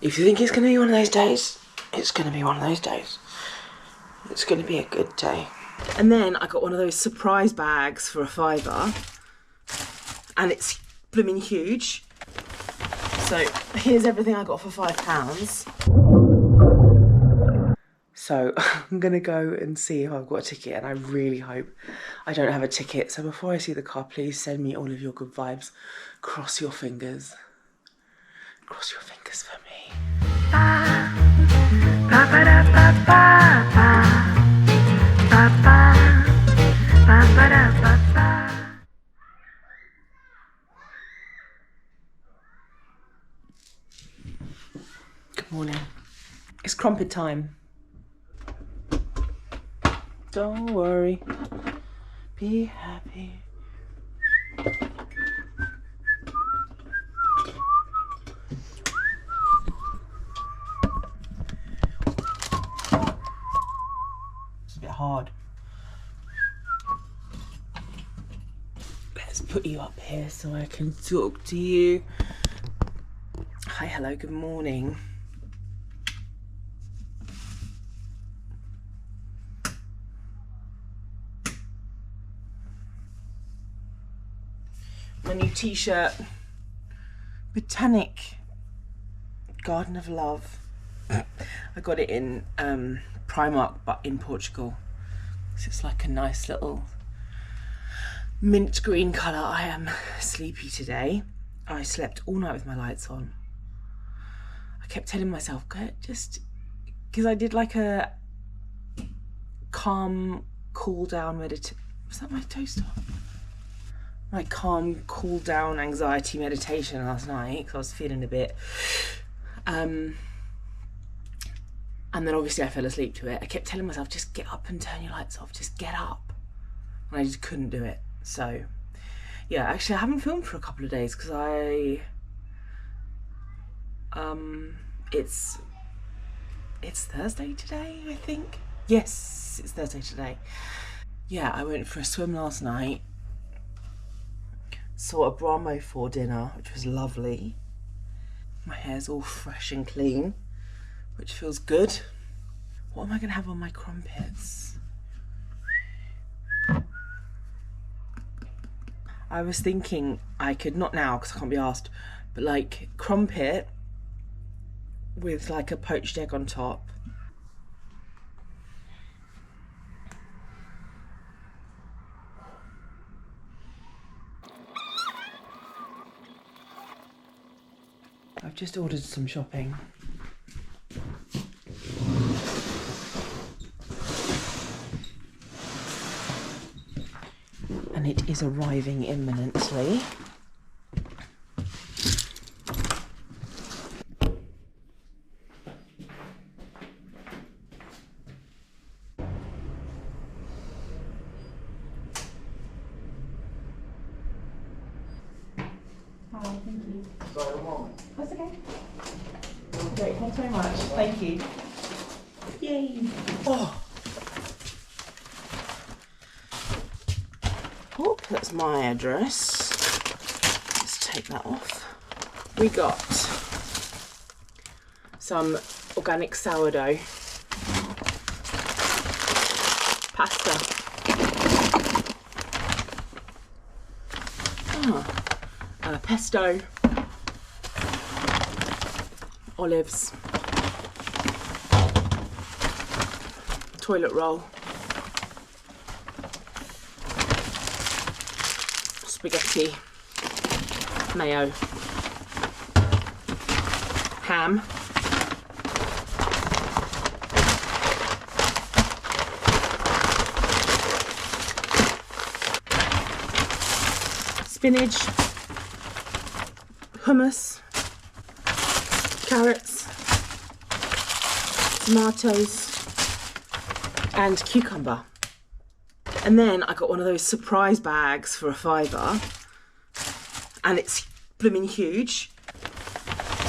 If you think it's going to be one of those days, it's going to be one of those days. It's going to be a good day. And then I got one of those surprise bags for £5, and it's blooming huge. So here's everything I got for £5. So I'm going to go and see if I've got a ticket, and I really hope I don't have a ticket. So before I see the car, please send me all of your good vibes. Cross your fingers. Cross your fingers for me. Good morning. It's crumpet time. Don't worry. Be happy. It's a bit hard. Let's put you up here so I can talk to you. Hi, hello, good morning. My new t-shirt, Botanic Garden of Love. I got it in Primark, but in Portugal. So it's like a nice little mint green colour. I am sleepy today. I slept all night with my lights on. I kept telling myself, just because I did like a calm, cool down meditation. Was that my toaster? My calm, cool down anxiety meditation last night because I was feeling a bit. And then obviously I fell asleep to it. I kept telling myself, just get up and turn your lights off, just get up. And I just couldn't do it. So, yeah, actually I haven't filmed for a couple of days because it's Thursday today, I think. Yes, it's Thursday today. Yeah, I went for a swim last night. Saw a Brahmo for dinner, which was lovely. My hair's all fresh and clean, which feels good. What am I going to have on my crumpets? I was thinking I could, not now because I can't be asked, but like crumpet with like a poached egg on top. I've just ordered some shopping. And it is arriving imminently. Thank you. Sorry, a moment. That's okay. Great, thanks very much. Thank you. Yay. Oh. Oh, that's my address. Let's take that off. We got some organic sourdough, pasta. Pesto, olives, toilet roll, spaghetti, mayo, ham, spinach, hummus, carrots, tomatoes, and cucumber. And then I got one of those surprise bags for £5, and it's blooming huge.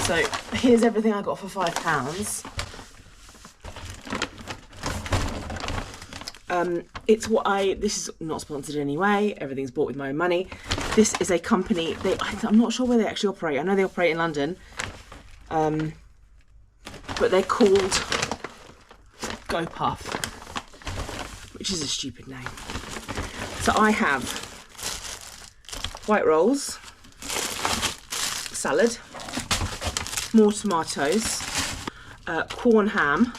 So here's everything I got for £5. This is not sponsored in any way, everything's bought with my own money. This is a company, I'm not sure where they actually operate. I know they operate in London. but they're called Go Puff, which is a stupid name. So I have white rolls, salad, more tomatoes, corn ham,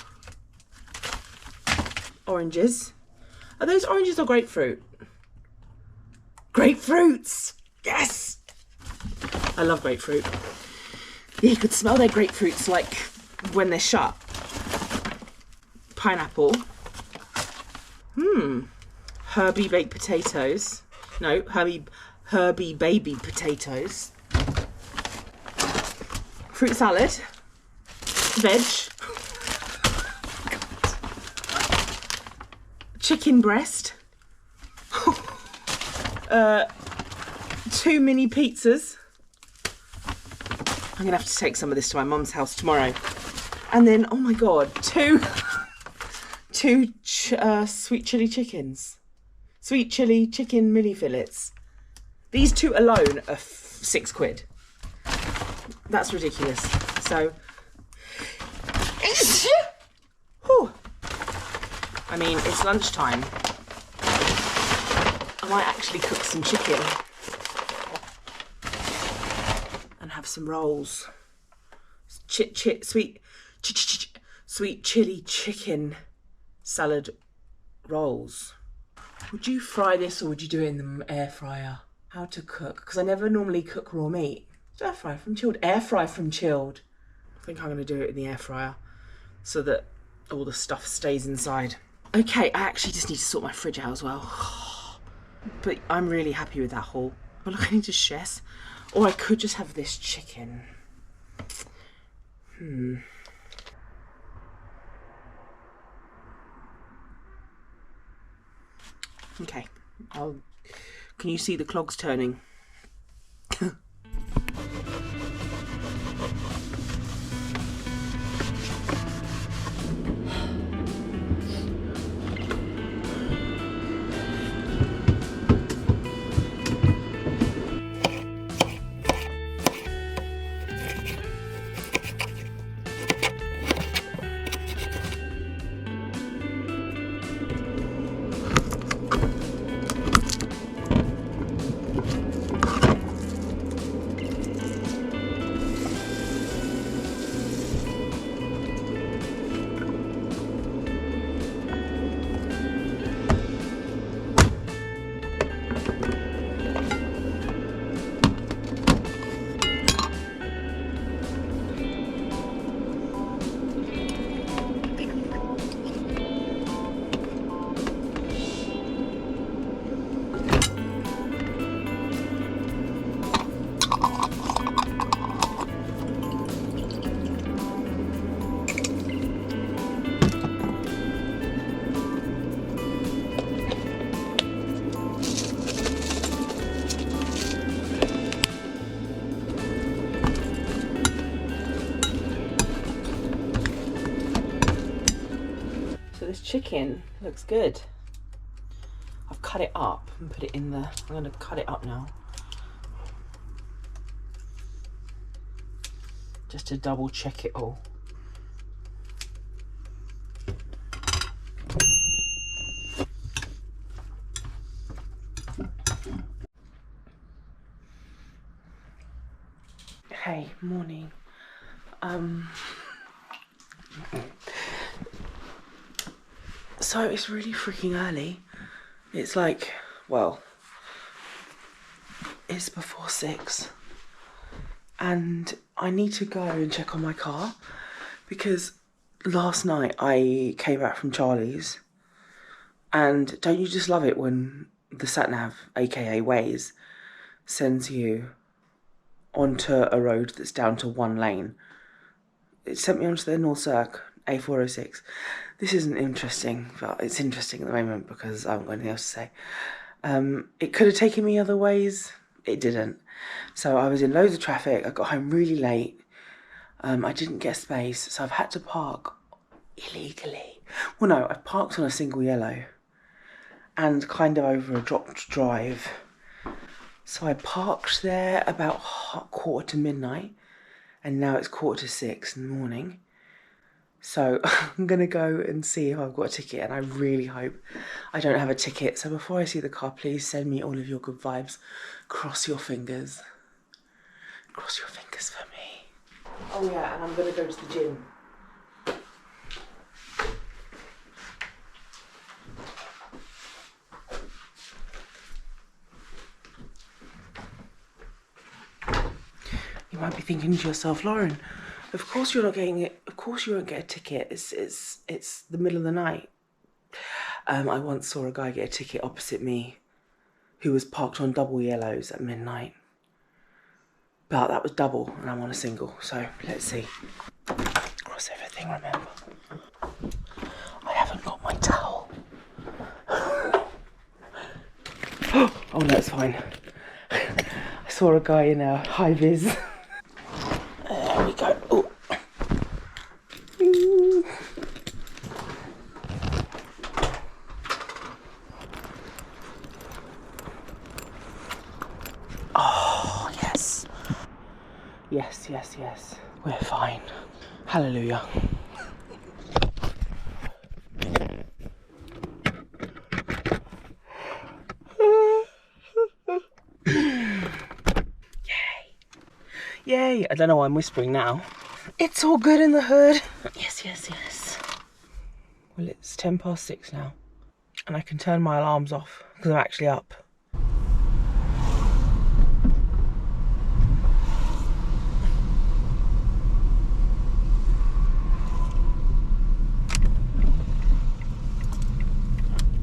oranges. Are those oranges or grapefruit? Grapefruits! Yes! I love grapefruit. Yeah, you could smell their grapefruits like when they're shut. Pineapple. Herbie baked potatoes. No, Herbie baby potatoes. Fruit salad. Veg. Chicken breast. 2 mini pizzas. I'm gonna have to take some of this to my mum's house tomorrow. And then, oh my god, two sweet chili chickens. Sweet chili chicken mini fillets. These 2 alone are £6. That's ridiculous. So, whew. I mean, it's lunchtime. I might actually cook some chicken and have some rolls. Sweet chili chicken salad rolls. Would you fry this or would you do it in the air fryer? How to cook? Because I never normally cook raw meat. Air fry from chilled. Air fry from chilled. I think I'm going to do it in the air fryer so that all the stuff stays inside. Okay, I actually just need to sort my fridge out as well. But I'm really happy with that haul. But look, I need to chess. Or I could just have this chicken. Okay, can you see the clogs turning? This chicken looks good. I've cut it up and put it in the, I'm going to cut it up now. Just to double check it all. Hey, morning. So it's really freaking early. It's like, well, it's before 6. And I need to go and check on my car because last night I came back from Charlie's, and don't you just love it when the sat-nav, aka Waze, sends you onto a road that's down to 1 lane. It sent me onto the North Cirque, A406. This isn't interesting, but it's interesting at the moment because I haven't got anything else to say. It could have taken me other ways. It didn't. So I was in loads of traffic. I got home really late. I didn't get space, so I've had to park illegally. Well, no, I parked on a single yellow and kind of over a dropped drive. So I parked there about 1:45 to midnight, and now it's 1:45 to 6 in the morning. So I'm gonna go and see if I've got a ticket, and I really hope I don't have a ticket. So before I see the car, please send me all of your good vibes. Cross your fingers. Cross your fingers for me. Oh yeah, and I'm gonna go to the gym. You might be thinking to yourself, Lauren, of course you're not getting it. Of course you won't get a ticket. It's the middle of the night. I once saw a guy get a ticket opposite me who was parked on double yellows at midnight. But that was double and I'm on a single, so let's see. Cross everything, remember. I haven't got my towel. Oh no, it's fine. I saw a guy in a high vis. There we go. Oh. Oh, yes. Yes, yes, yes. We're fine. Hallelujah. Yay! I don't know why I'm whispering now. It's all good in the hood. Yes, yes, yes. Well, it's 6:10 now. And I can turn my alarms off because I'm actually up.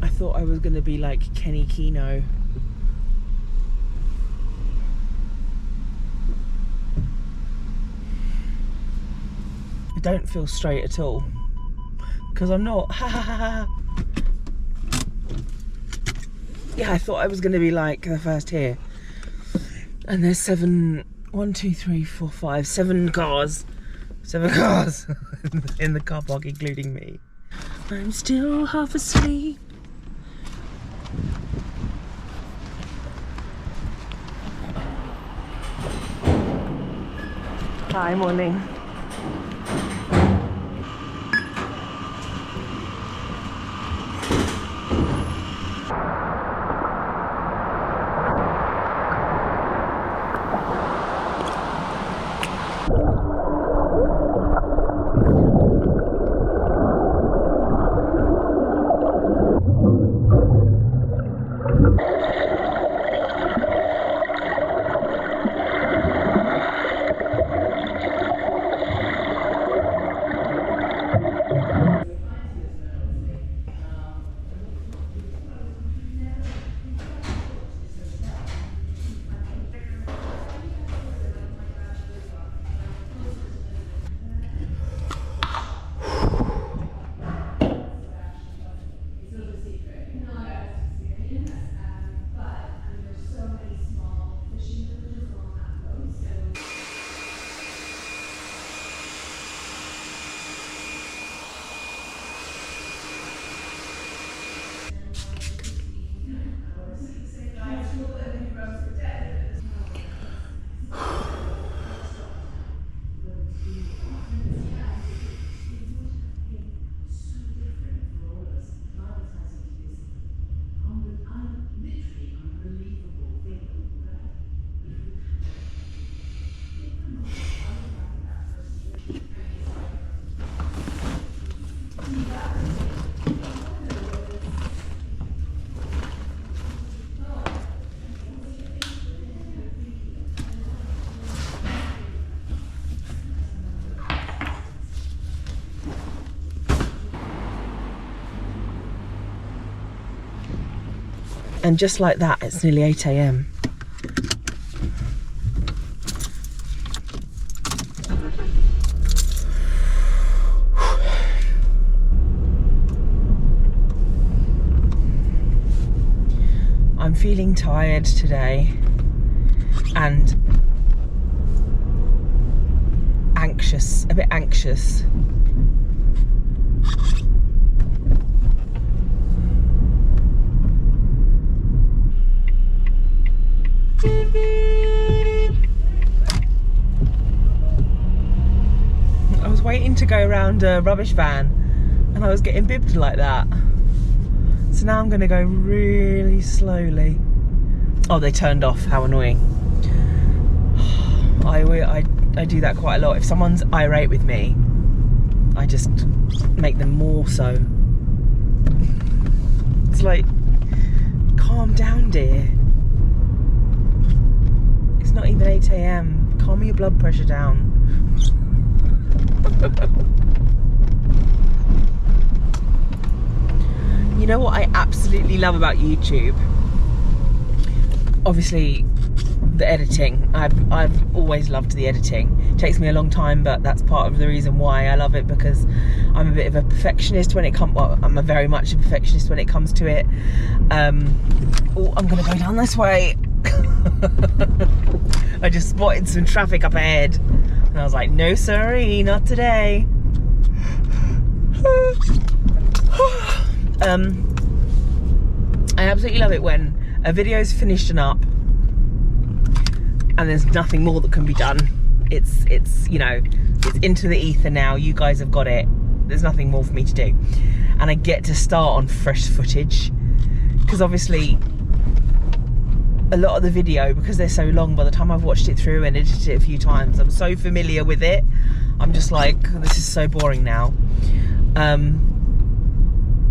I thought I was going to be like Kenny Kino. I don't feel straight at all because I'm not. Yeah, I thought I was going to be like the first here, and there's 7 cars in the car park, including me. I'm still half asleep. Hi, morning. And just like that, it's nearly 8 AM. I'm feeling tired today and anxious, a bit anxious. I was waiting to go around a rubbish van and I was getting bibbed like that. So now I'm going to go really slowly. Oh, they turned off. How annoying. I do that quite a lot. If someone's irate with me, I just make them more so. It's like, calm down, dear. It's not even 8 AM. Calm your blood pressure down. You know what I absolutely love about YouTube? Obviously, the editing. I've always loved the editing. It takes me a long time, but that's part of the reason why I love it, because I'm a bit of a perfectionist when it comes. Well, I'm a very much a perfectionist when it comes to it. Oh, I'm gonna go down this way. I just spotted some traffic up ahead, and I was like, no sorry, not today. I absolutely love it when a video's finished and up and there's nothing more that can be done. It's you know, it's into the ether now. You guys have got it. There's nothing more for me to do, and I get to start on fresh footage, because obviously a lot of the video, because they're so long, by the time I've watched it through and edited it a few times, I'm so familiar with it. I'm just like, this is so boring now.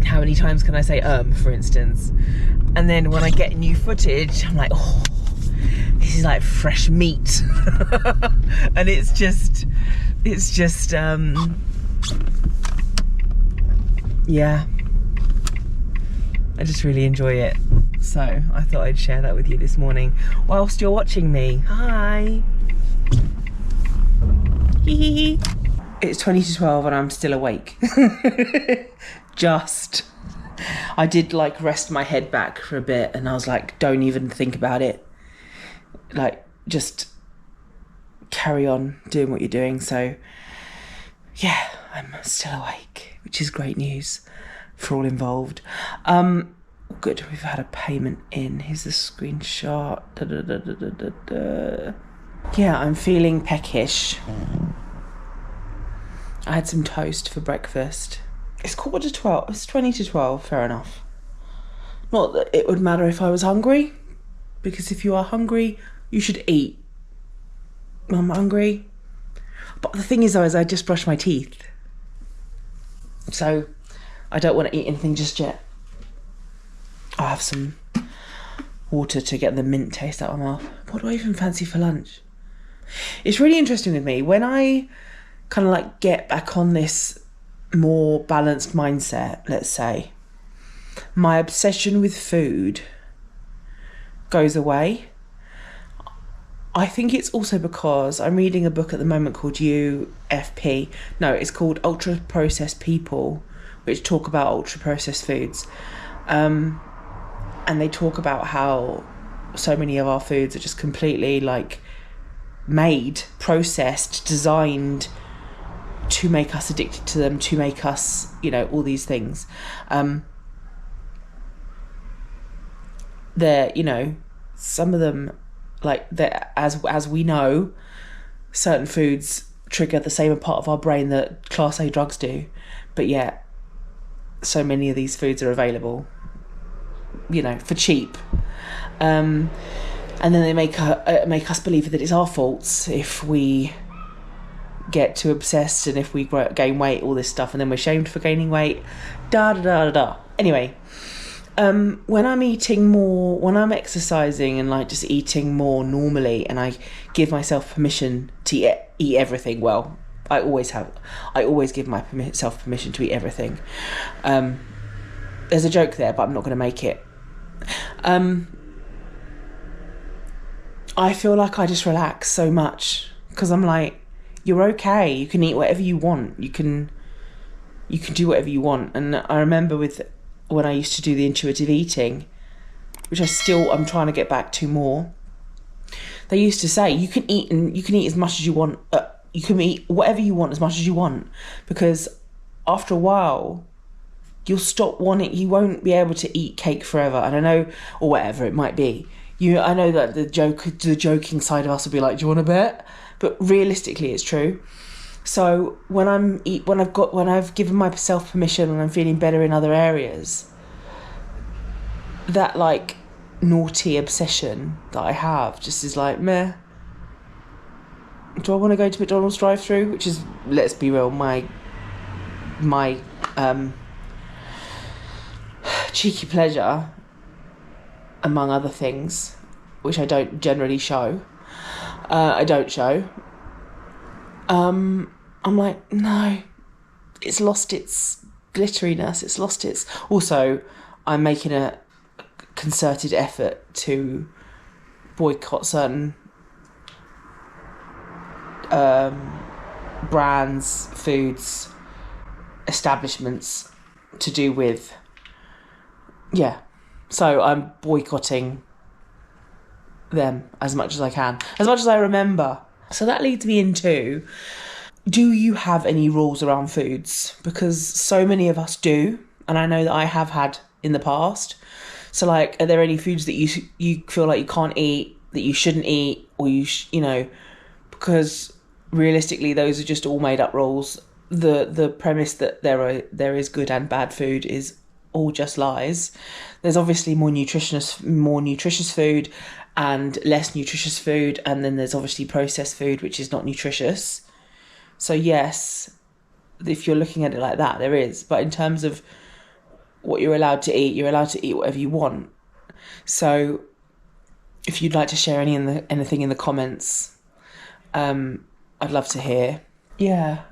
How many times can I say for instance? And then when I get new footage, I'm like, oh, this is like fresh meat. And it's just yeah, I just really enjoy it. So I thought I'd share that with you this morning whilst you're watching me. Hi. Hee. It's 20 to 12 and I'm still awake. I did like rest my head back for a bit, and I was like, don't even think about it. Like, just carry on doing what you're doing. So yeah, I'm still awake, which is great news for all involved. Good, we've had a payment in. Here's the screenshot. Yeah, I'm feeling peckish. I had some toast for breakfast. It's 11:45. It's 20 to 12, fair enough. Not that it would matter if I was hungry, because if you are hungry, you should eat. I'm hungry. But the thing is, though, is I just brushed my teeth. So I don't want to eat anything just yet. I'll have some water to get the mint taste out of my mouth. What do I even fancy for lunch? It's really interesting with me. When I kind of like get back on this more balanced mindset, let's say, my obsession with food goes away. I think it's also because I'm reading a book at the moment called UFP. No, it's called Ultra Processed People, which talk about ultra processed foods. And they talk about how so many of our foods are just completely like made, processed, designed to make us addicted to them, to make us, you know, all these things. They're, you know, some of them, like, as we know, certain foods trigger the same part of our brain that Class A drugs do, but yet so many of these foods are available, you know, for cheap. And then they make us believe that it's our faults if we get too obsessed and if we gain weight, all this stuff, and then we're shamed for gaining weight. Anyway, when I'm eating more, when I'm exercising and like just eating more normally, and I give myself permission to eat everything, well, I always give myself permission to eat everything. There's a joke there, but I'm not going to make it. I feel like I just relax so much, because I'm like, you're okay, you can eat whatever you want, you can do whatever you want. And I remember when I used to do the intuitive eating, which I'm trying to get back to more, they used to say you can eat as much as you want, you can eat whatever you want as much as you want, because after a while you'll stop wanting, you won't be able to eat cake forever. And I know, or whatever it might be, I know that the joking side of us will be like, do you want to bet? But realistically, it's true. So when I've given myself permission, when I'm feeling better in other areas, that like naughty obsession that I have just is like, meh. Do I want to go to McDonald's drive-through? Which is, let's be real, my cheeky pleasure, among other things, which I don't generally show. I'm like, no, it's lost its glitteriness. It's lost its... Also, I'm making a concerted effort to boycott certain brands, foods, establishments to do with... Yeah. So I'm boycotting them as much as I can, as much as I remember. So that leads me into, do you have any rules around foods? Because so many of us do, and I know that I have had in the past. So like, are there any foods that you feel like you can't eat, that you shouldn't eat, or you know, because realistically those are just all made up rules. The premise that there is good and bad food is all just lies. There's obviously more nutritious food and less nutritious food, and then there's obviously processed food which is not nutritious. So yes, if you're looking at it like that, there is. But in terms of what you're allowed to eat, you're allowed to eat whatever you want. So if you'd like to share anything in the comments, I'd love to hear. Yeah,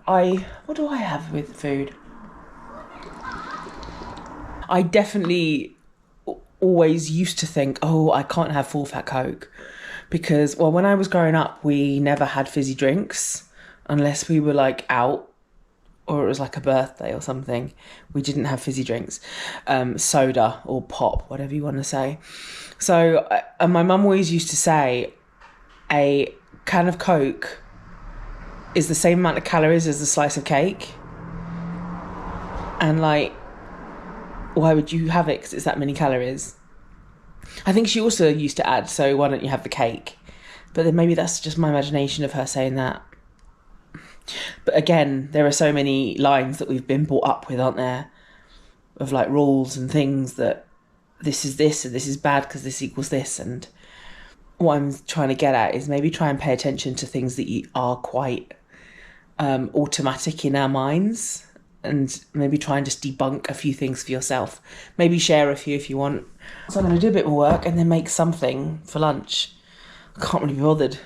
what do I have with food? I definitely always used to think, oh, I can't have full fat Coke, because, well, when I was growing up, we never had fizzy drinks unless we were like out or it was like a birthday or something. We didn't have fizzy drinks, soda or pop, whatever you want to say. So, and my mum always used to say a can of Coke is the same amount of calories as a slice of cake. And like, why would you have it? Because it's that many calories. I think she also used to add, so why don't you have the cake? But then maybe that's just my imagination of her saying that. But again, there are so many lines that we've been brought up with, aren't there? Of like rules and things that this is this and this is bad because this equals this. And what I'm trying to get at is maybe try and pay attention to things that are quite automatic in our minds, and maybe try and just debunk a few things for yourself. Maybe share a few if you want. So I'm going to do a bit more work and then make something for lunch. I can't really be bothered.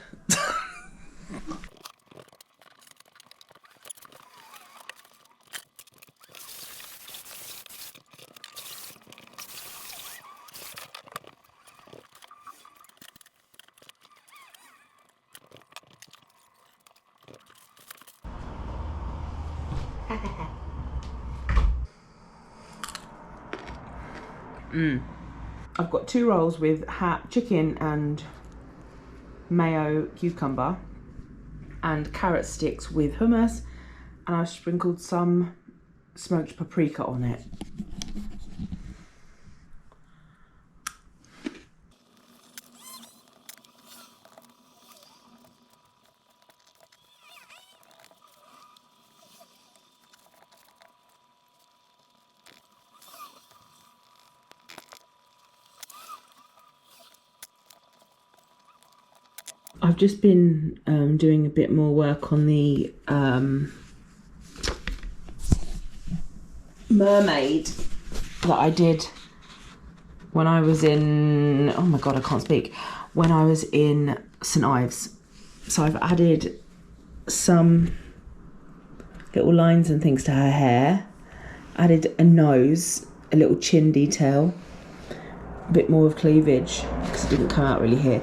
I've got 2 rolls with chicken and mayo cucumber and carrot sticks with hummus, and I've sprinkled some smoked paprika on it. I've just been doing a bit more work on the mermaid that I did when I was in, oh my god, I can't speak, when I was in St Ives. So I've added some little lines and things to her hair, added a nose, a little chin detail, a bit more of cleavage because it didn't come out really here.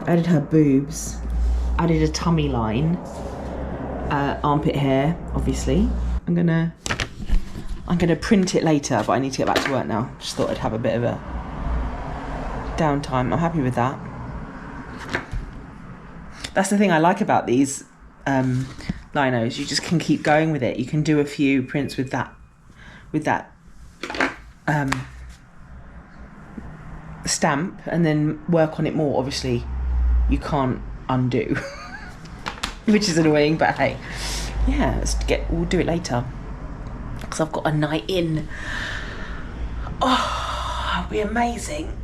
Added her boobs, added a tummy line, armpit hair, obviously. I'm gonna print it later, but I need to get back to work now. Just thought I'd have a bit of a downtime. I'm happy with that. That's the thing I like about these linos. You just can keep going with it. You can do a few prints with that stamp, and then work on it more. Obviously, you can't undo, which is annoying, but hey. Yeah, we'll do it later. Because I've got a night in. Oh, it'll be amazing.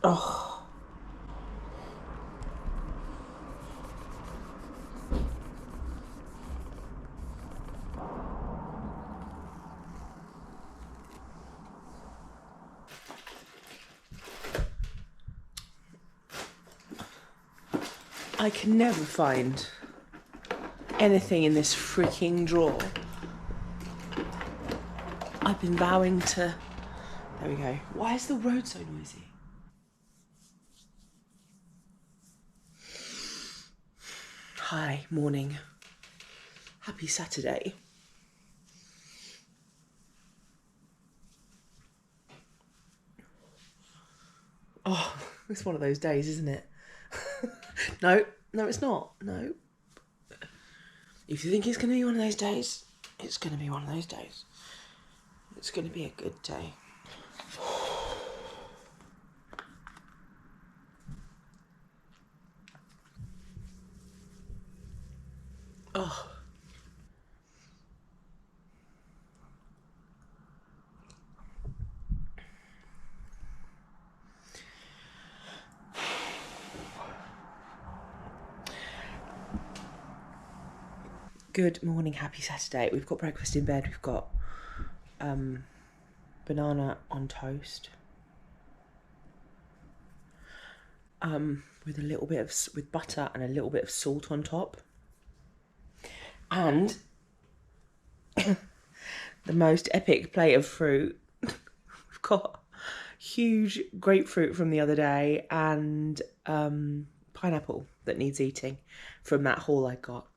Oh. I can never find anything in this freaking drawer. I've been vowing to... There we go. Why is the road so noisy? Hi, morning. Happy Saturday. Oh, it's one of those days, isn't it? No, it's not. No. If you think it's going to be one of those days, it's going to be one of those days. It's going to be a good day. Oh. Good morning, happy Saturday. We've got breakfast in bed. We've got banana on toast. With a little bit of, with butter and a little bit of salt on top. And the most epic plate of fruit. We've got huge grapefruit from the other day and pineapple that needs eating from that haul I got.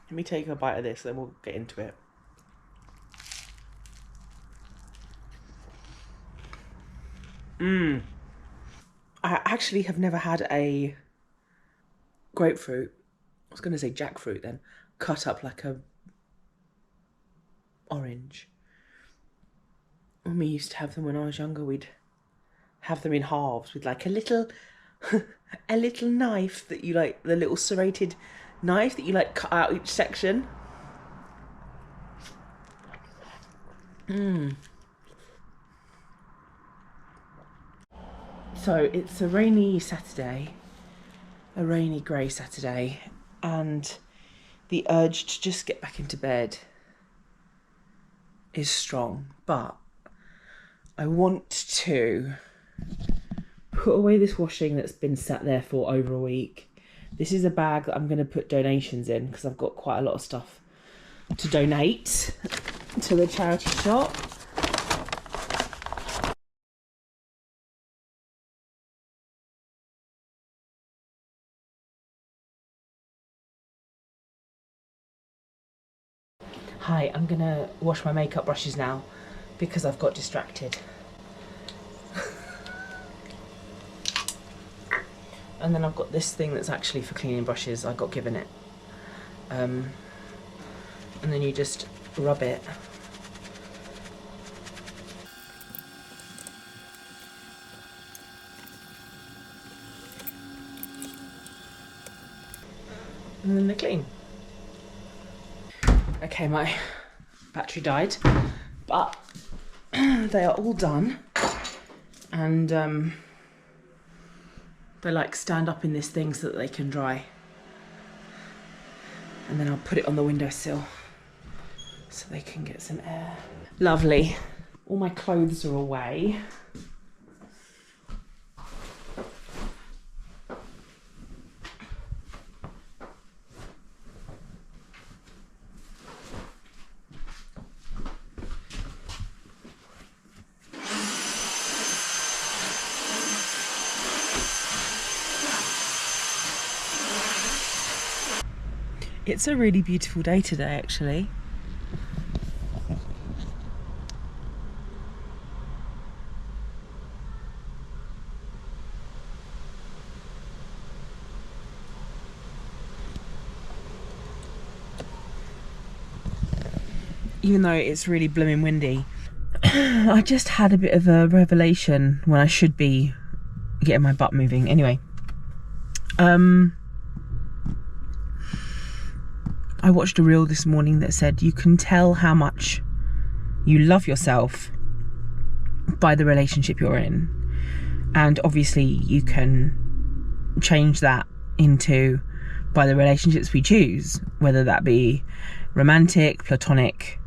Let me take a bite of this, then we'll get into it. I actually have never had a grapefruit, I was going to say jackfruit then, cut up like a orange. When we used to have them when I was younger, we'd have them in halves with like a little a little knife that you like, the little serrated knife that you like cut out each section. So it's a rainy Saturday, a rainy grey Saturday, and the urge to just get back into bed is strong, but I want to put away this washing that's been sat there for over a week. This is a bag that I'm going to put donations in because I've got quite a lot of stuff to donate to the charity shop. Hi, I'm going to wash my makeup brushes now because I've got distracted. And then I've got this thing that's actually for cleaning brushes. I got given it. And then you just rub it. And then they're clean. Okay, my battery died, but they are all done. And they like stand up in this thing so that they can dry. And then I'll put it on the windowsill so they can get some air. Lovely. All my clothes are away. It's a really beautiful day today, actually. Even though it's really blooming windy. I just had a bit of a revelation when I should be getting my butt moving. Anyway, I watched a reel this morning that said you can tell how much you love yourself by the relationship you're in. And obviously you can change that into by the relationships we choose, whether that be romantic, platonic,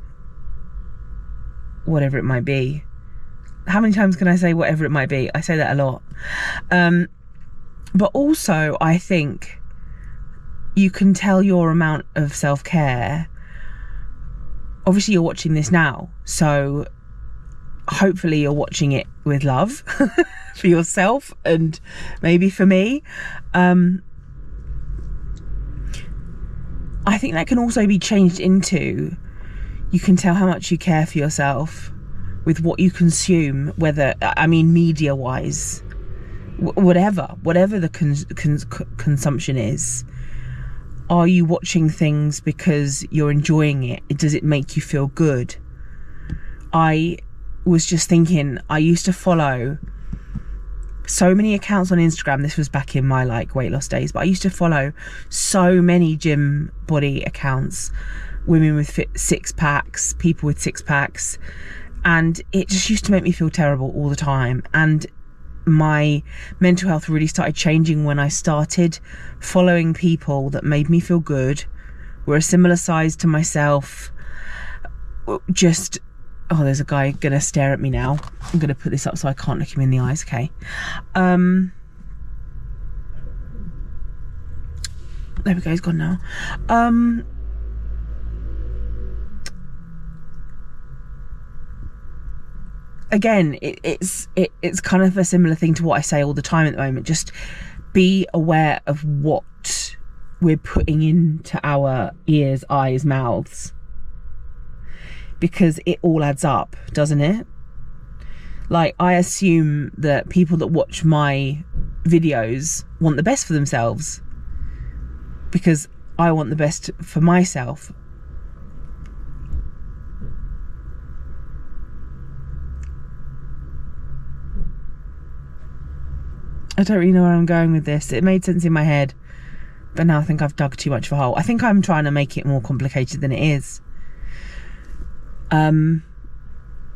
whatever it might be. How many times can I say whatever it might be? I say that a lot. But also, I think you can tell your amount of self-care. Obviously, you're watching this now, so hopefully you're watching it with love for yourself and maybe for me. I think that can also be changed into you can tell how much you care for yourself with what you consume, whether, I mean, media-wise, whatever the consumption is. Are you watching things because you're enjoying it? Does it make you feel good? I was just thinking, I used to follow so many accounts on Instagram. This was back in my weight loss days, but I used to follow so many gym body accounts, women with six packs, people with six packs, and it just used to make me feel terrible all the time. And my mental health really started changing when I started following people that made me feel good, were a similar size to myself. Just, oh, there's a guy gonna stare at me now. I'm gonna put this up so I can't look him in the eyes. Okay. There we go, he's gone now. Again, it's kind of a similar thing to what I say all the time at the moment. Just be aware of what we're putting into our ears, eyes, mouths, because it all adds up, doesn't it? I assume that people that watch my videos want the best for themselves, because I want the best for myself. I don't really know where I'm going with this. It made sense in my head, but now I think I've dug too much of a hole. I think I'm trying to make it more complicated than it is.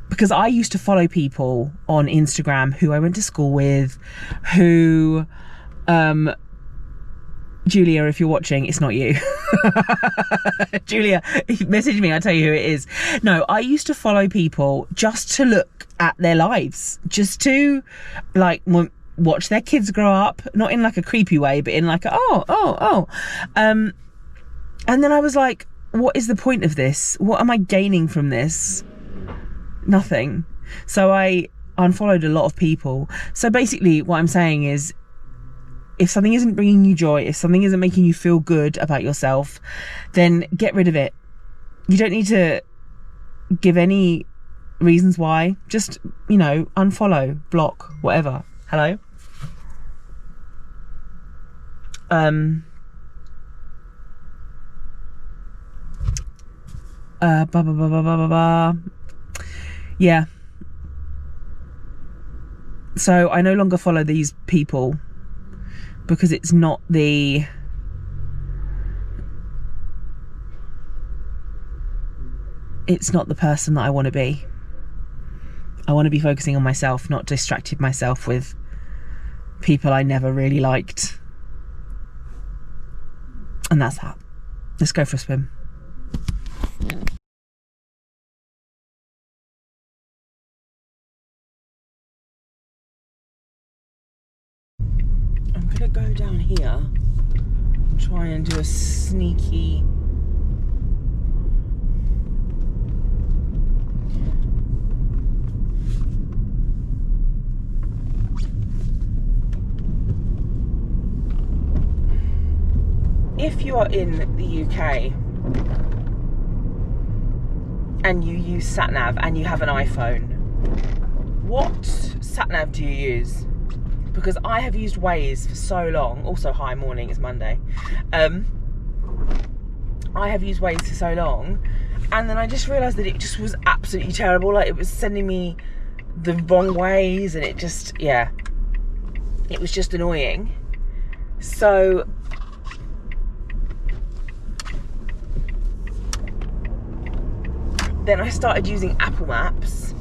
Because I used to follow people on Instagram who I went to school with, who, Julia, if you're watching, it's not you. Julia, message me, I'll tell you who it is. No, I used to follow people just to look at their lives, just to watch their kids grow up, not in a creepy way, but in and then I was like, what is the point of this? What am I gaining from this? Nothing. So I unfollowed a lot of people. So basically what I'm saying is, if something isn't bringing you joy, if something isn't making you feel good about yourself, then get rid of it. You don't need to give any reasons why. Just, unfollow, block, whatever. Hello? Yeah. So I no longer follow these people because it's not the person that I want to be. I want to be focusing on myself, not distracted myself with people I never really liked. And that's that. Let's go for a swim. I'm gonna go down here and try and do a sneaky if you are in the UK and you use sat-nav and you have an iPhone, what sat-nav do you use? Because I have used Waze for so long. Also, hi, morning, it's Monday. I have used Waze for so long, and then I just realised that it just was absolutely terrible. Like, it was sending me the wrong ways, and it just, yeah, it was just annoying. So then I started using Apple Maps,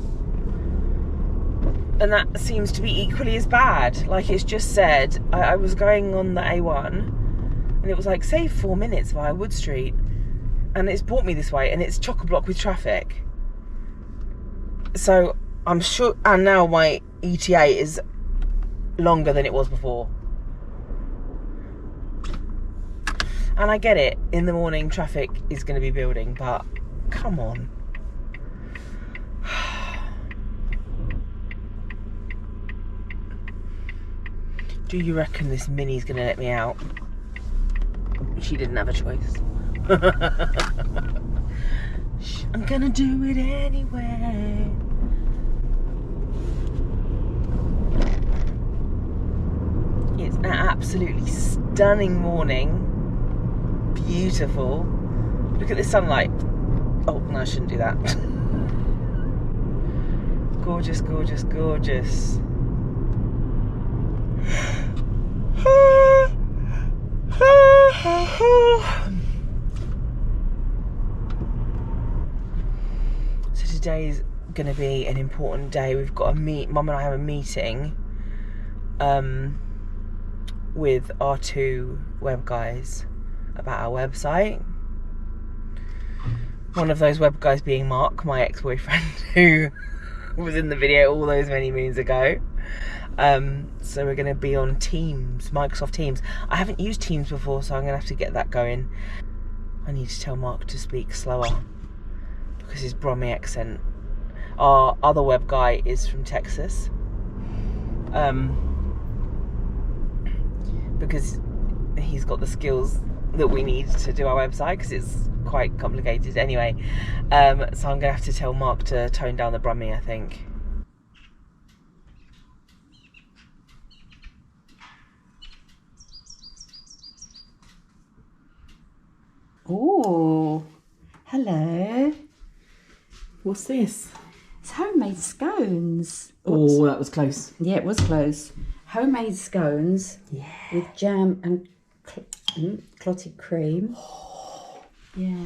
and that seems to be equally as bad. Like, it's just said, I was going on the A1, and it was like, save 4 minutes via Wood Street, and it's brought me this way, and it's chock-a-block with traffic. So I'm sure, and now my ETA is longer than it was before. And I get it, in the morning traffic is going to be building, but come on. Do you reckon this Minnie's going to let me out? She didn't have a choice. I'm gonna do it anyway. It's an absolutely stunning morning. Beautiful. Look at the sunlight. Oh, no, I shouldn't do that. Gorgeous, gorgeous, gorgeous. So today's going to be an important day. We've got Mum and I have a meeting with our two web guys about our website. One of those web guys being Mark, my ex-boyfriend, who was in the video all those many moons ago. So we're going to be on Teams, Microsoft Teams. I haven't used Teams before, so I'm going to have to get that going. I need to tell Mark to speak slower because his Brummy accent. Our other web guy is from Texas. Because he's got the skills that we need to do our website, because it's quite complicated anyway. So I'm going to have to tell Mark to tone down the Brummy, I think. Oh, hello. What's this? It's homemade scones. Oh, that was close. Yeah, it was close. Homemade scones with jam and clotted cream. Yeah.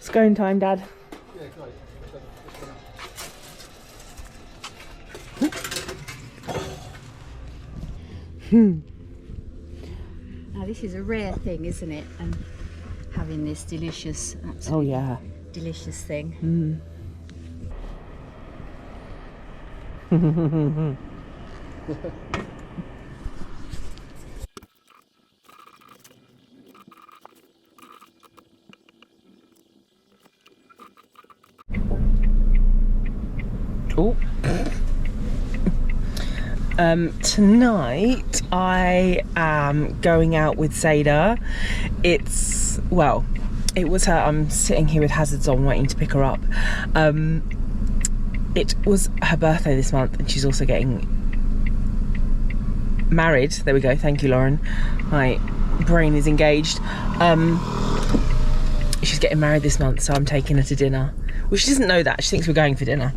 Scone time, Dad. Now this is a rare thing, isn't it? And having this delicious, absolutely delicious thing. Oh. Tonight I am going out with Seda. It was her. I'm sitting here with hazards on waiting to pick her up. It was her birthday this month, and she's also getting married. There we go. Thank you, Lauren. My brain is engaged. She's getting married this month, so I'm taking her to dinner. Well, she doesn't know that. She thinks we're going for dinner.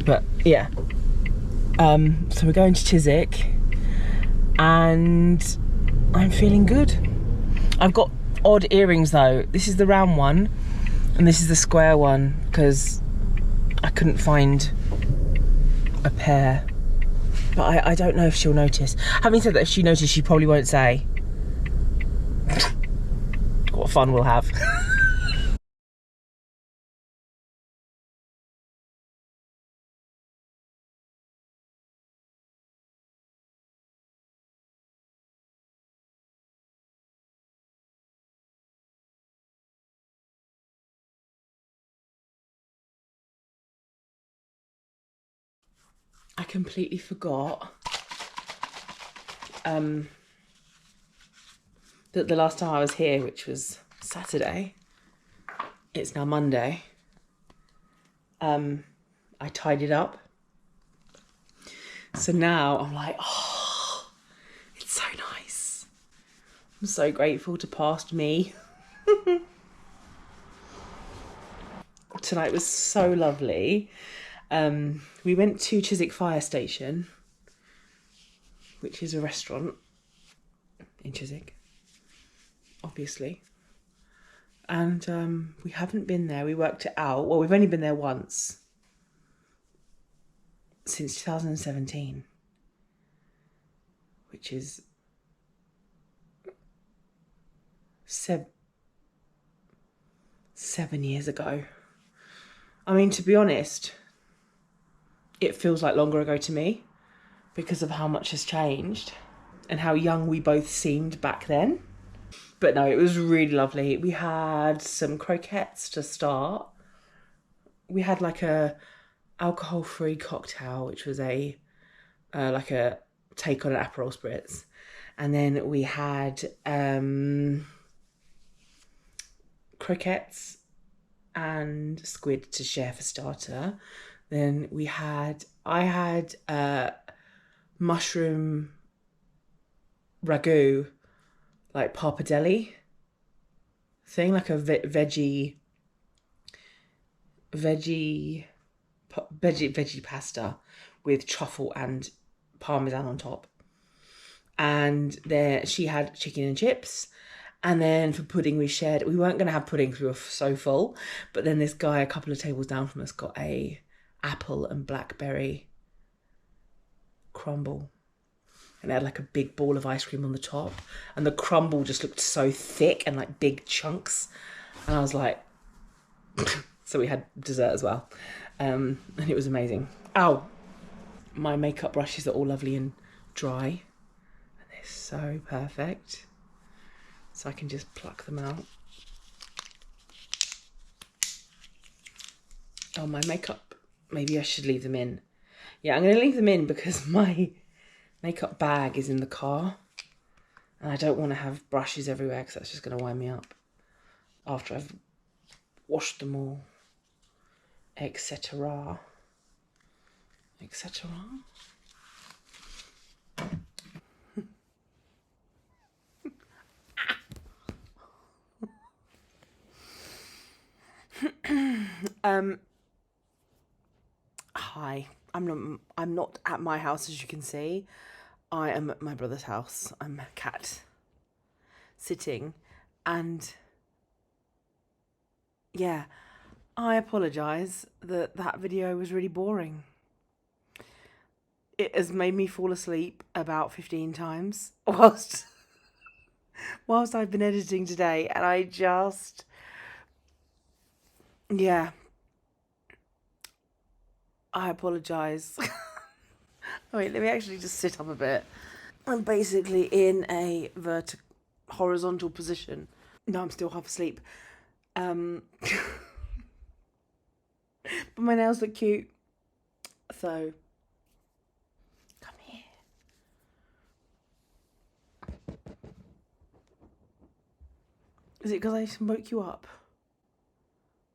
But yeah. So we're going to Chiswick, and I'm feeling good. I've got odd earrings though. This is the round one, and this is the square one, because I couldn't find a pair. But I don't know if she'll notice. Having said that, if she notices, she probably won't say. What fun we'll have. I completely forgot that the last time I was here, which was Saturday, it's now Monday, I tidied up. So now I'm like, oh, it's so nice. I'm so grateful to past me. Tonight was so lovely. We went to Chiswick Fire Station, which is a restaurant in Chiswick, obviously. And we haven't been there. We worked it out. Well, we've only been there once since 2017, which is 7 years ago. I mean, to be honest, it feels like longer ago to me because of how much has changed and how young we both seemed back then. But no, it was really lovely. We had some croquettes to start. We had like a alcohol-free cocktail, which was a like a take on an Aperol Spritz. And then we had croquettes and squid to share for starter. Then I had mushroom ragu, like pappardelle thing, like a veggie pasta with truffle and parmesan on top. And there she had chicken and chips. And then for pudding, we weren't going to have pudding because we were so full. But then this guy, a couple of tables down from us, got a apple and blackberry crumble. And it had like a big ball of ice cream on the top. And the crumble just looked so thick and like big chunks. And I was like... So we had dessert as well. And it was amazing. Ow! My makeup brushes are all lovely and dry. And they're so perfect. So I can just pluck them out. Oh, my makeup. Maybe I should leave them in. Yeah, I'm going to leave them in because my makeup bag is in the car. And I don't want to have brushes everywhere because that's just going to wind me up. After I've washed them all. Etc. Etc. Hi. I'm not at my house, as you can see. I am at my brother's house. I'm a cat sitting, and yeah, I apologise that video was really boring. It has made me fall asleep about 15 times whilst I've been editing today, and I just, yeah, I apologise. Wait, let me actually just sit up a bit. I'm basically in a horizontal position. No, I'm still half asleep. But my nails look cute. So, come here. Is it because I woke you up?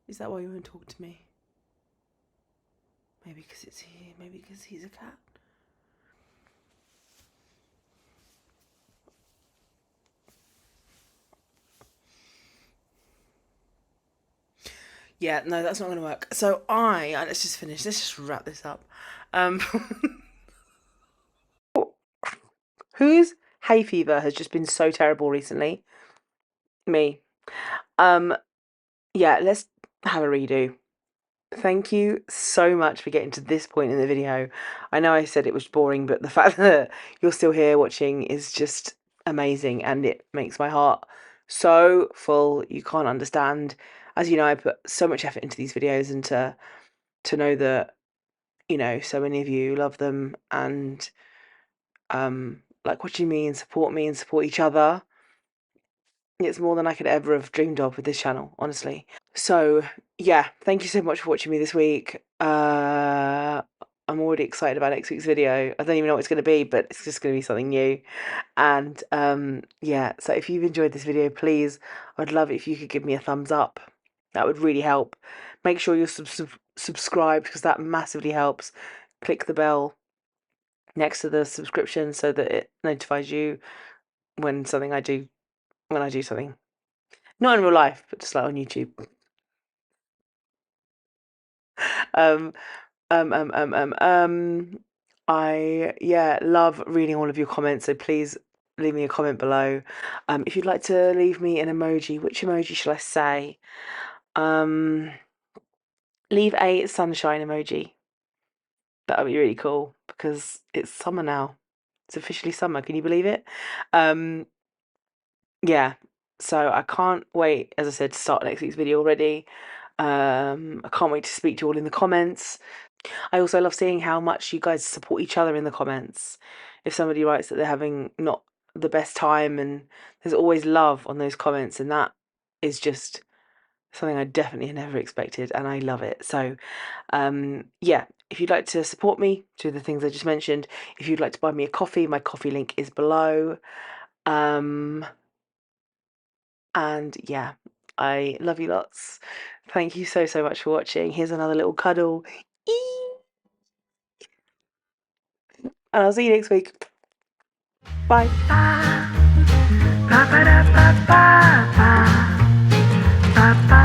Is that why you won't talk to me? Maybe because it's here. Maybe because he's a cat. Yeah, no, that's not going to work. So let's just finish. Let's just wrap this up. Whose hay fever has just been so terrible recently? Me. Yeah, let's have a redo. Thank you so much for getting to this point in the video. I know I said it was boring, but the fact that you're still here watching is just amazing, and it makes my heart so full. You can't understand. As you know, I put so much effort into these videos, and to know that, you know, so many of you love them and like watching me and support each other. It's more than I could ever have dreamed of with this channel, honestly. So yeah, thank you so much for watching me this week. I'm I'm already excited about next week's video. I don't even know what it's going to be, but it's just going to be something new. And yeah, so if you've enjoyed this video, please, I'd love it if you could give me a thumbs up. That would really help. Make sure you're subscribed, because that massively helps. Click the bell next to the subscription so that it notifies you when I do something. Not in real life, but just like on YouTube. Um, I love reading all of your comments, so please leave me a comment below. If you'd like to leave me an emoji, which emoji should I say? Leave a sunshine emoji. That would be really cool, because it's summer now. It's officially summer. Can you believe it? Yeah. So I can't wait, as I said, to start next week's video already. I can't wait to speak to you all in the comments. I also love seeing how much you guys support each other in the comments. If somebody writes that they're having not the best time, and there's always love on those comments, and that is just something I definitely never expected, and I love it. So yeah, if you'd like to support me through the things I just mentioned, if you'd like to buy me a coffee, my coffee link is below. And yeah, I love you lots. Thank you so much for watching. Here's another little cuddle. Eee! And I'll see you next week. Bye. Ba, ba, da, ba, ba, ba. Ba, ba.